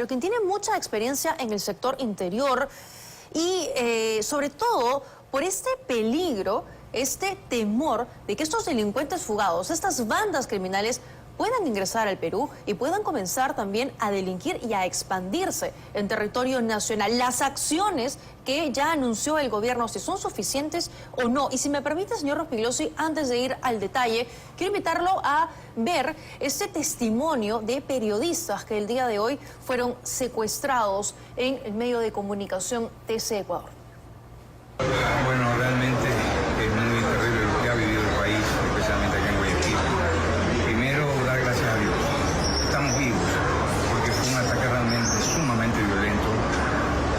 pero quien tiene mucha experiencia en el sector interior y sobre todo por este peligro, este temor de que estos delincuentes fugados, estas bandas criminales, puedan ingresar al Perú y puedan comenzar también a delinquir y a expandirse en territorio nacional. Las acciones que ya anunció el gobierno, si son suficientes o no. Y si me permite, señor Rospigliosi, antes de ir al detalle, quiero invitarlo a ver este testimonio de periodistas que el día de hoy fueron secuestrados en el medio de comunicación TC Ecuador. Bueno, realmente es muy terrible lo que ha vivido el país, especialmente aquí en Guayaquil. Primero, dar gracias a Dios. Estamos vivos, porque fue un ataque realmente sumamente violento,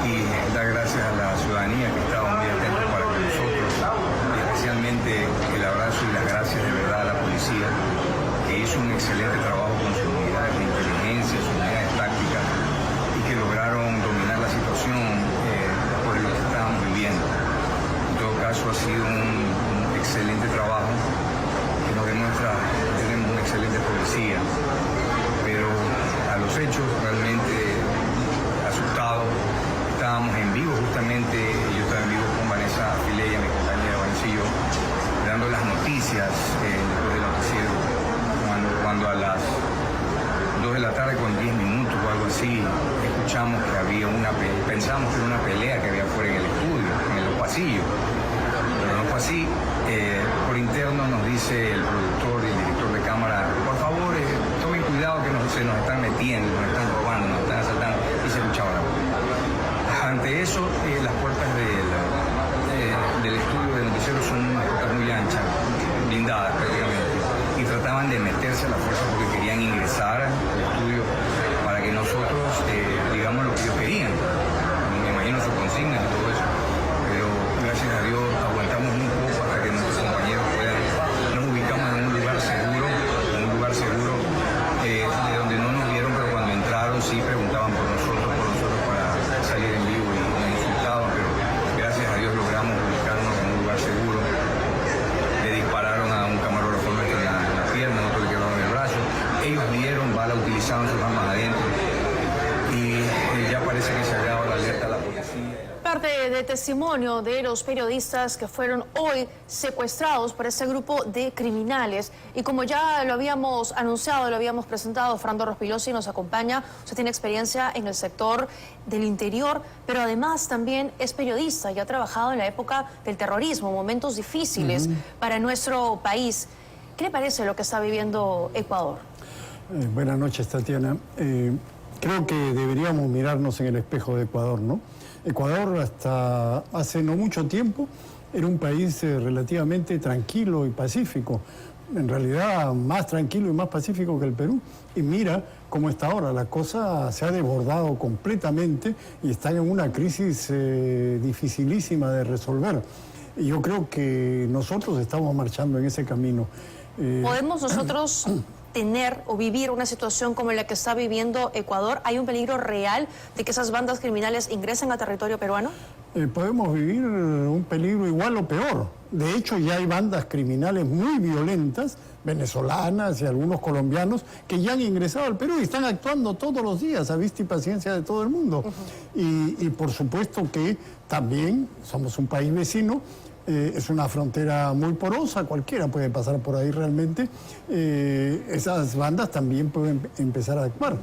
y dar gracias a la ciudadanía que estaba muy atenta para con nosotros, y especialmente el abrazo y las gracias de verdad a la policía, que hizo un excelente trabajo con sus unidades de inteligencia, sus unidades tácticas, y que lograron dominar la situación por lo que estábamos viviendo. En todo caso, ha sido un excelente trabajo que nos demuestra que tenemos una excelente policía, pero a los hechos realmente asustados. Estábamos en vivo justamente, yo estaba en vivo con Vanessa Fileya, mi compañera Vanessa y yo, dando las noticias después del noticiero, cuando a las 2 de la tarde con 10 minutos o algo así, escuchamos que había pensamos que era una pelea que había afuera en el estudio, en los pasillos, pero no fue así. Por interno nos dice el productor y el director de cámara: por favor, tomen cuidado que se nos están metiendo, nos están robando, nos están asaltando, y se escuchaba la voz. Ante eso, las puertas del estudio del noticiero son unas puertas muy anchas, blindadas prácticamente, y trataban de meterse a la fuerza porque querían ingresar al estudio para que nosotros digamos lo que ellos querían. Me imagino sus consignas y todo eso, pero gracias a Dios aguantamos un poco hasta que nuestros compañeros puedan. Nos ubicamos en un lugar seguro, de donde no nos vieron, pero cuando entraron sí preguntaban por nosotros para salir en vivo y nos insultaban, pero gracias a Dios logramos ubicarnos en un lugar seguro. Le dispararon a un camarógrafo nuestro en la pierna, otro le quebraron el brazo. Ellos vieron bala, utilizaban sus armas adentro, y ya parece que se ha dado la alerta a la policía. Parte de testimonio de los periodistas que fueron hoy secuestrados por este grupo de criminales. Y como ya lo habíamos anunciado, lo habíamos presentado, Fernando Rospigliosi nos acompaña. Usted tiene experiencia en el sector del interior, pero además también es periodista y ha trabajado en la época del terrorismo, momentos difíciles para nuestro país. ¿Qué le parece lo que está viviendo Ecuador? Buenas noches, Tatiana. Creo que deberíamos mirarnos en el espejo de Ecuador, ¿no? Ecuador hasta hace no mucho tiempo era un país relativamente tranquilo y pacífico. En realidad más tranquilo y más pacífico que el Perú. Y mira cómo está ahora. La cosa se ha desbordado completamente y están en una crisis dificilísima de resolver. Y yo creo que nosotros estamos marchando en ese camino. ¿Podemos nosotros tener o vivir una situación como la que está viviendo Ecuador? ¿Hay un peligro real de que esas bandas criminales ingresen a territorio peruano? Podemos vivir un peligro igual o peor. De hecho, ya hay bandas criminales muy violentas, venezolanas y algunos colombianos, que ya han ingresado al Perú y están actuando todos los días a vista y paciencia de todo el mundo. Y por supuesto que también somos un país vecino. Es una frontera muy porosa, cualquiera puede pasar por ahí realmente. Esas bandas también pueden empezar a actuar.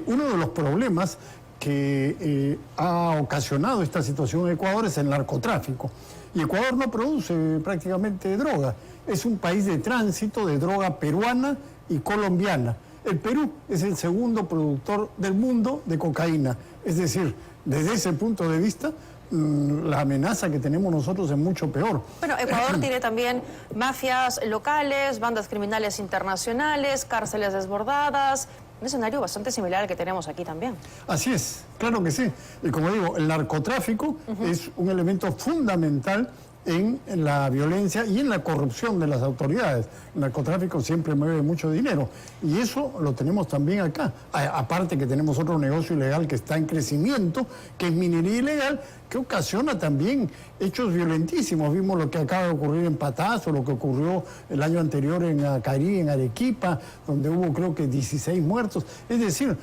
Uno de los problemas que ha ocasionado esta situación en Ecuador es el narcotráfico. Y Ecuador no produce prácticamente droga. Es un país de tránsito de droga peruana y colombiana. El Perú es el segundo productor del mundo de cocaína. Es decir, desde ese punto de vista, la amenaza que tenemos nosotros es mucho peor. Bueno, Ecuador tiene también mafias locales, bandas criminales internacionales, cárceles desbordadas, un escenario bastante similar al que tenemos aquí también. Así es, claro que sí. Y como digo, el narcotráfico es un elemento fundamental en la violencia y en la corrupción de las autoridades. El narcotráfico siempre mueve mucho dinero y eso lo tenemos también acá. Aparte que tenemos otro negocio ilegal que está en crecimiento, que es minería ilegal, que ocasiona también hechos violentísimos. Vimos lo que acaba de ocurrir en Patazo, lo que ocurrió el año anterior en Acarí, en Arequipa, donde hubo creo que 16 muertos. Es decir,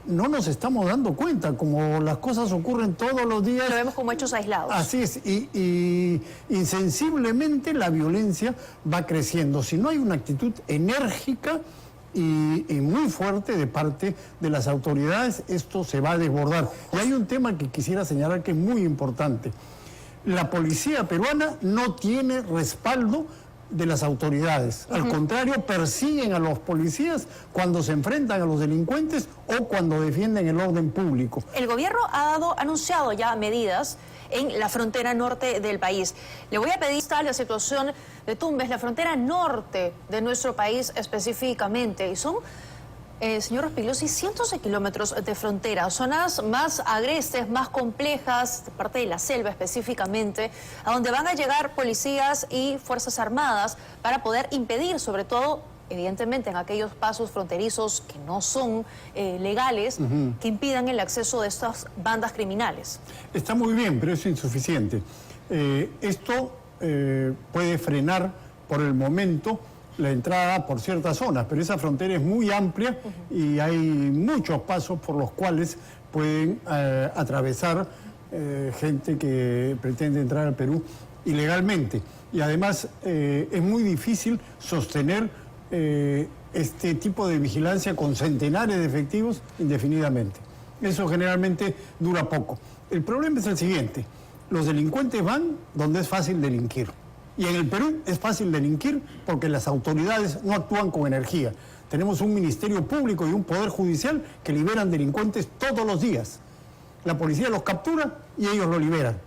no nos estamos dando cuenta, como las cosas ocurren todos los días. Lo vemos como hechos aislados. Así es, y insensiblemente la violencia va creciendo. Si no hay una actitud enérgica y muy fuerte de parte de las autoridades, esto se va a desbordar. Y hay un tema que quisiera señalar que es muy importante. La policía peruana no tiene respaldo de las autoridades. Al contrario, persiguen a los policías cuando se enfrentan a los delincuentes o cuando defienden el orden público. El gobierno ha anunciado ya medidas en la frontera norte del país. Le voy a pedir la situación de Tumbes, la frontera norte de nuestro país específicamente, y son, señor Rospigliosi, cientos de kilómetros de frontera, zonas más agrestes, más complejas, parte de la selva específicamente, a donde van a llegar policías y fuerzas armadas para poder impedir, sobre todo, evidentemente, en aquellos pasos fronterizos que no son legales, que impidan el acceso de estas bandas criminales. Está muy bien, pero es insuficiente. Esto puede frenar por el momento la entrada por ciertas zonas, pero esa frontera es muy amplia y hay muchos pasos por los cuales pueden atravesar gente que pretende entrar al Perú ilegalmente. Y además es muy difícil sostener este tipo de vigilancia con centenares de efectivos indefinidamente. Eso generalmente dura poco. El problema es el siguiente: los delincuentes van donde es fácil delinquir. Y en el Perú es fácil delinquir porque las autoridades no actúan con energía. Tenemos un ministerio público y un poder judicial que liberan delincuentes todos los días. La policía los captura y ellos lo liberan.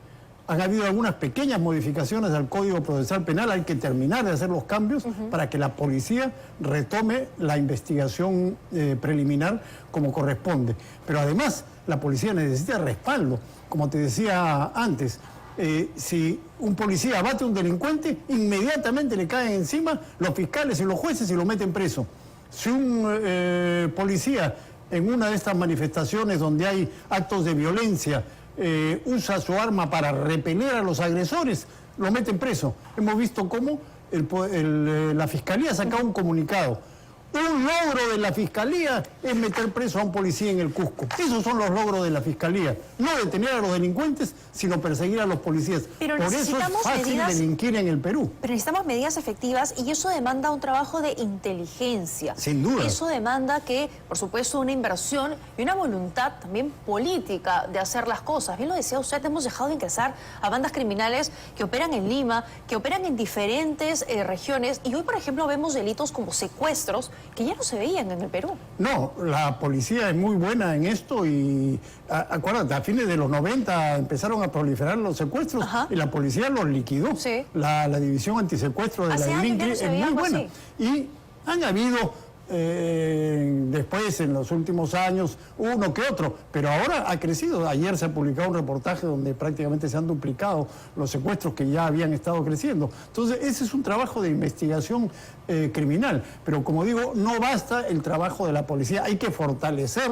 Han habido algunas pequeñas modificaciones al Código Procesal Penal, hay que terminar de hacer los cambios para que la policía retome la investigación preliminar como corresponde. Pero además la policía necesita respaldo, como te decía antes. Si un policía abate a un delincuente, inmediatamente le caen encima los fiscales y los jueces y lo meten preso. Si un policía en una de estas manifestaciones donde hay actos de violencia usa su arma para repeler a los agresores, lo meten preso. Hemos visto cómo la Fiscalía ha sacado un comunicado. Un logro de la Fiscalía es meter preso a un policía en el Cusco. Esos son los logros de la Fiscalía. No detener a los delincuentes, sino perseguir a los policías. Pero por eso es fácil delinquir en el Perú. Pero necesitamos medidas efectivas y eso demanda un trabajo de inteligencia. Sin duda. Eso demanda que, por supuesto, una inversión y una voluntad también política de hacer las cosas. Bien lo decía usted, hemos dejado de ingresar a bandas criminales que operan en Lima, que operan en diferentes regiones. Y hoy, por ejemplo, vemos delitos como secuestros que ya no se veían en el Perú. No, la policía es muy buena en esto y acuérdate, a fines de los 90 empezaron a proliferar los secuestros y la policía los liquidó. Sí. La división antisecuestro de la INCRI es muy buena. Y han habido después, en los últimos años, uno que otro, pero ahora ha crecido. Ayer se ha publicado un reportaje donde prácticamente se han duplicado los secuestros que ya habían estado creciendo. Entonces, ese es un trabajo de investigación criminal. Pero como digo, no basta el trabajo de la policía, hay que fortalecer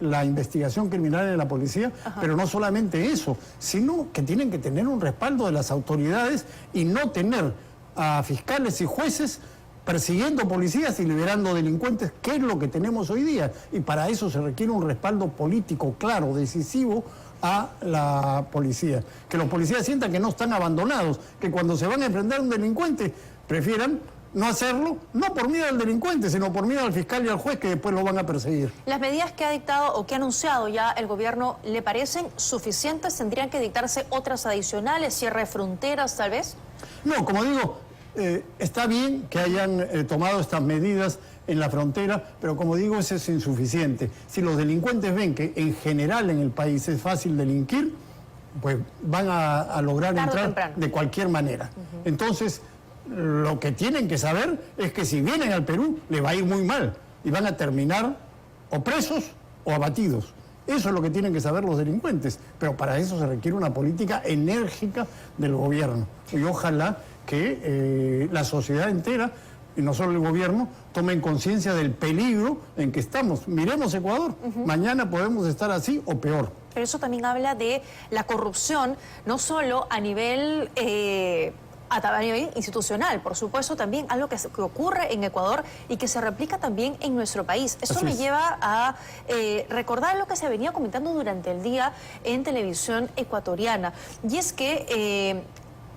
la investigación criminal en la policía, pero no solamente eso, sino que tienen que tener un respaldo de las autoridades y no tener a fiscales y jueces persiguiendo policías y liberando delincuentes, que es lo que tenemos hoy día. Y para eso se requiere un respaldo político claro, decisivo a la policía. Que los policías sientan que no están abandonados, que cuando se van a enfrentar a un delincuente prefieran no hacerlo, no por miedo al delincuente, sino por miedo al fiscal y al juez que después lo van a perseguir. ¿Las medidas que ha dictado o que ha anunciado ya el gobierno le parecen suficientes? ¿Tendrían que dictarse otras adicionales? ¿Cierre de fronteras, tal vez? No, como digo, está bien que hayan tomado estas medidas en la frontera, pero como digo, eso es insuficiente. Si los delincuentes ven que en general en el país es fácil delinquir, pues van a lograr entrar de cualquier manera. Entonces, lo que tienen que saber es que si vienen al Perú, les va a ir muy mal y van a terminar o presos o abatidos. Eso es lo que tienen que saber los delincuentes, pero para eso se requiere una política enérgica del gobierno. Y ojalá que la sociedad entera, y no solo el gobierno, tomen conciencia del peligro en que estamos. Miremos Ecuador, mañana podemos estar así o peor. Pero eso también habla de la corrupción, no solo a nivel a nivel institucional, por supuesto, también algo que ocurre en Ecuador y que se replica también en nuestro país. Eso me lleva a recordar lo que se venía comentando durante el día en televisión ecuatoriana, y es que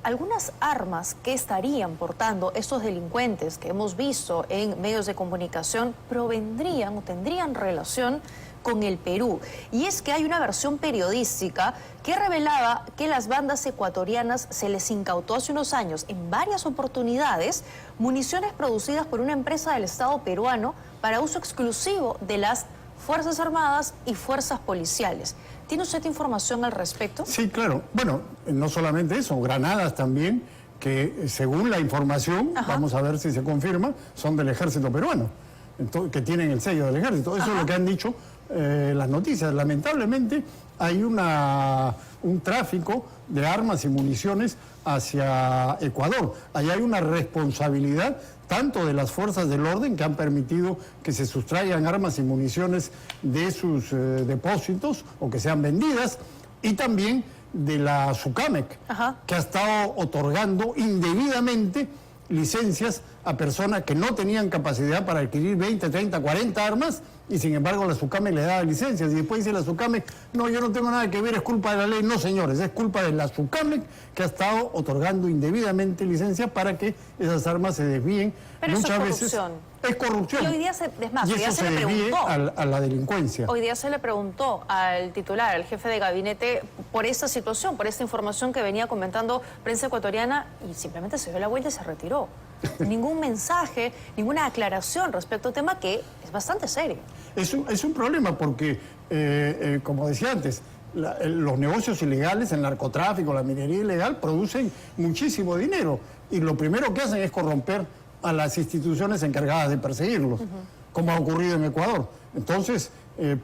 algunas armas que estarían portando estos delincuentes que hemos visto en medios de comunicación provendrían o tendrían relación con el Perú. Y es que hay una versión periodística que revelaba que las bandas ecuatorianas se les incautó hace unos años, en varias oportunidades, municiones producidas por una empresa del Estado peruano para uso exclusivo de las Fuerzas Armadas y fuerzas policiales. ¿Tiene usted información al respecto? Sí, claro. Bueno, no solamente eso, granadas también, que según la información, vamos a ver si se confirma, son del ejército peruano, que tienen el sello del ejército. Eso es lo que han dicho las noticias. Lamentablemente hay un tráfico de armas y municiones hacia Ecuador. Ahí hay una responsabilidad tanto de las fuerzas del orden, que han permitido que se sustraigan armas y municiones de sus depósitos o que sean vendidas, y también de la SUCAMEC, que ha estado otorgando indebidamente licencias a personas que no tenían capacidad para adquirir 20, 30, 40 armas, y sin embargo la SUCAMEC le daba licencias. Y después dice la SUCAMEC, no, yo no tengo nada que ver, es culpa de la ley. No, señores, es culpa de la SUCAMEC, que ha estado otorgando indebidamente licencias para que esas armas se desvíen. Pero muchas eso es veces corrupción. Es corrupción. Y hoy día y eso se desvíe a la delincuencia. Hoy día se le preguntó al titular, al jefe de gabinete, por esta situación, por esta información que venía comentando prensa ecuatoriana, y simplemente se dio la vuelta y se retiró. Ningún mensaje, ninguna aclaración respecto al tema, que es bastante serio. Es un problema porque, como decía antes, los negocios ilegales, el narcotráfico, la minería ilegal, producen muchísimo dinero. Y lo primero que hacen es corromper a las instituciones encargadas de perseguirlos, como ha ocurrido en Ecuador. Entonces,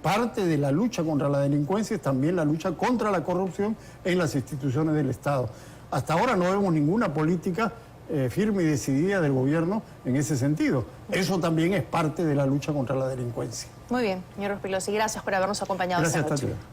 parte de la lucha contra la delincuencia es también la lucha contra la corrupción en las instituciones del Estado. Hasta ahora no vemos ninguna política firme y decidida del gobierno en ese sentido. Eso también es parte de la lucha contra la delincuencia. Muy bien, señor Rospigliosi, gracias por habernos acompañado esta noche. Gracias, Tati.